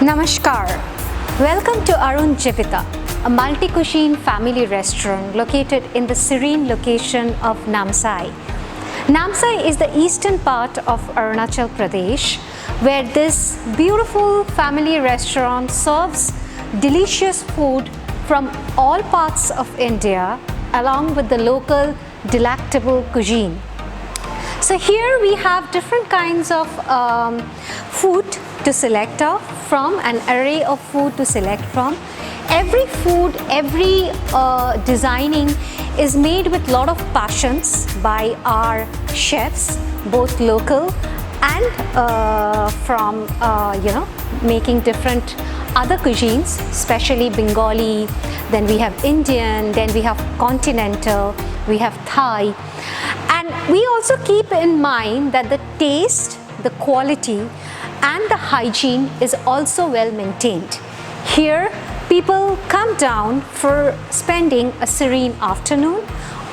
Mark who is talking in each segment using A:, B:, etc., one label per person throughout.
A: Namaskar. Welcome to Arun Jivita, a multi-cuisine family restaurant located in the serene location of Namsai. Namsai is the eastern part of Arunachal Pradesh, where this beautiful family restaurant serves delicious food from all parts of India along with the local delectable cuisine. So here we have different kinds of food to select from, an array of food to select from. Every food, every designing is made with a lot of passions by our chefs, both local and from making different other cuisines, especially Bengali, then we have Indian, then we have continental, we have Thai. And we also keep in mind that the taste, the quality and the hygiene is also well maintained. Here, people come down for spending a serene afternoon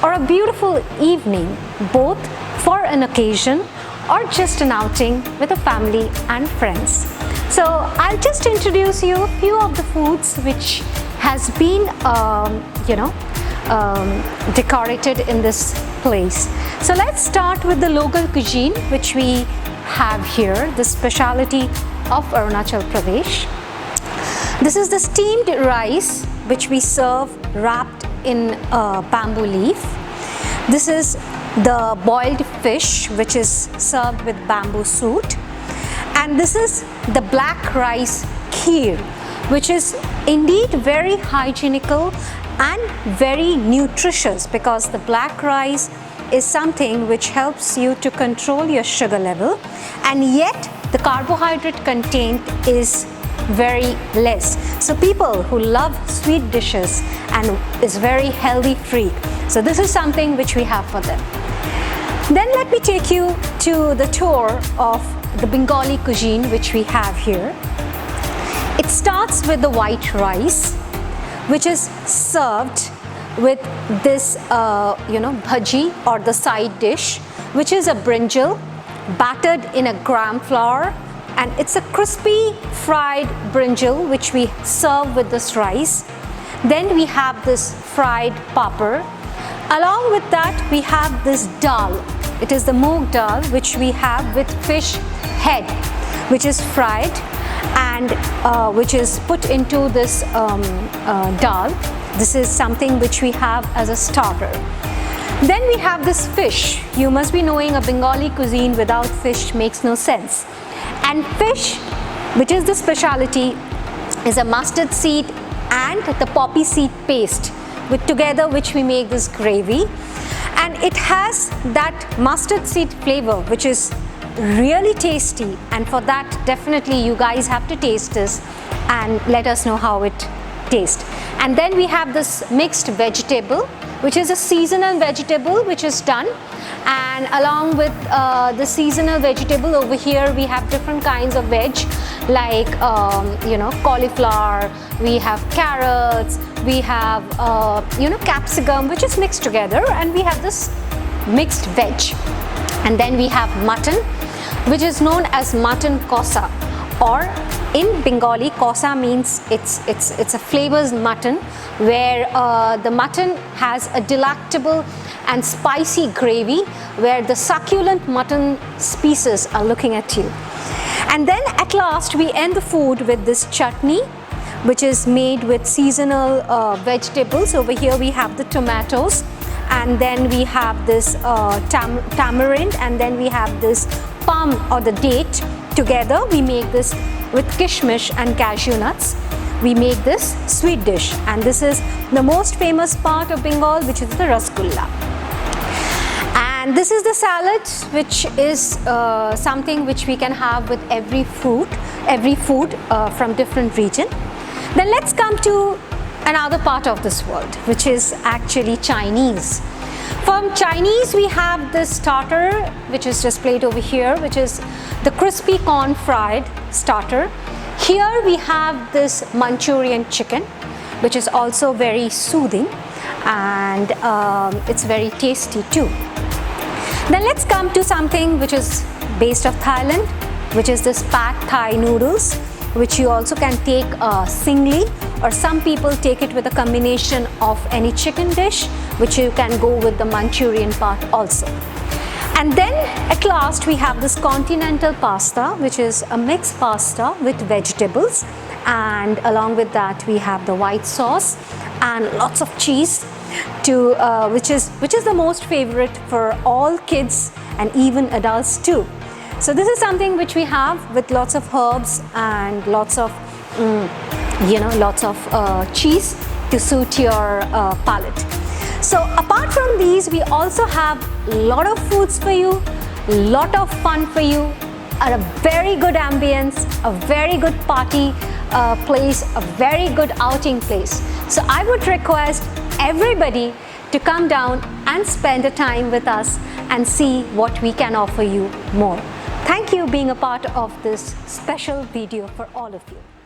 A: or a beautiful evening, both for an occasion or just an outing with a family and friends. So I'll just introduce you a few of the foods which has been decorated in this place. So let's start with the local cuisine which we have here, the speciality of Arunachal Pradesh. This is the steamed rice which we serve wrapped in bamboo leaf. This is the boiled fish which is served with bamboo suet. And this is the black rice kheer, which is indeed very hygienical and very nutritious, because the black rice is something which helps you to control your sugar level, and yet the carbohydrate content is very less. So people who love sweet dishes and is very healthy freak, so this is something which we have for them. Then let me take you to the tour of the Bengali cuisine which we have here. It starts with the white rice, which is served with this bhaji or the side dish, which is a brinjal battered in a gram flour, and it's a crispy fried brinjal which we serve with this rice. Then we have this fried papad. Along with that we have this dal. It is the moong dal which we have with fish head, which is fried and which is put into this dal. This is something which we have as a starter. Then we have this fish. You must be knowing a Bengali cuisine without fish makes no sense. And fish, which is the speciality, is a mustard seed and the poppy seed paste with together which we make this gravy. And it has that mustard seed flavor which is really tasty, and for that definitely you guys have to taste this and let us know how it tastes. And then we have this mixed vegetable, which is a seasonal vegetable which is done, and along with the seasonal vegetable over here we have different kinds of veg like cauliflower, we have carrots, we have capsicum, which is mixed together, and we have this mixed veg. And then we have mutton, which is known as mutton kosa, or in Bengali, kosa means it's a flavored mutton where the mutton has a delectable and spicy gravy where the succulent mutton pieces are looking at you. And then at last we end the food with this chutney, which is made with seasonal vegetables. Over here we have the tomatoes, and then we have this tamarind, and then we have this palm or the date. Together we make this with kishmish and cashew nuts. We make this sweet dish, and this is the most famous part of Bengal, which is the rasgulla. And this is the salad, which is something which we can have with every food from different region. Then let's come to another part of this world, which is actually Chinese. From Chinese we have this starter which is displayed over here, which is the crispy corn fried starter. Here we have this Manchurian chicken, which is also very soothing, and it's very tasty too. Then let's come to something which is based of Thailand, which is this pad Thai noodles. which you also can take singly, or some people take it with a combination of any chicken dish, which you can go with the Manchurian part also. And then at last we have this continental pasta, which is a mixed pasta with vegetables, and along with that we have the white sauce and lots of cheese, which is the most favorite for all kids and even adults too. So this is something which we have with lots of herbs and lots of cheese to suit your palate. So apart from these, we also have a lot of foods for you, lot of fun for you, and a very good ambience, a very good party place, a very good outing place. So I would request everybody to come down and spend a time with us and see what we can offer you more. Thank you for being a part of this special video for all of you.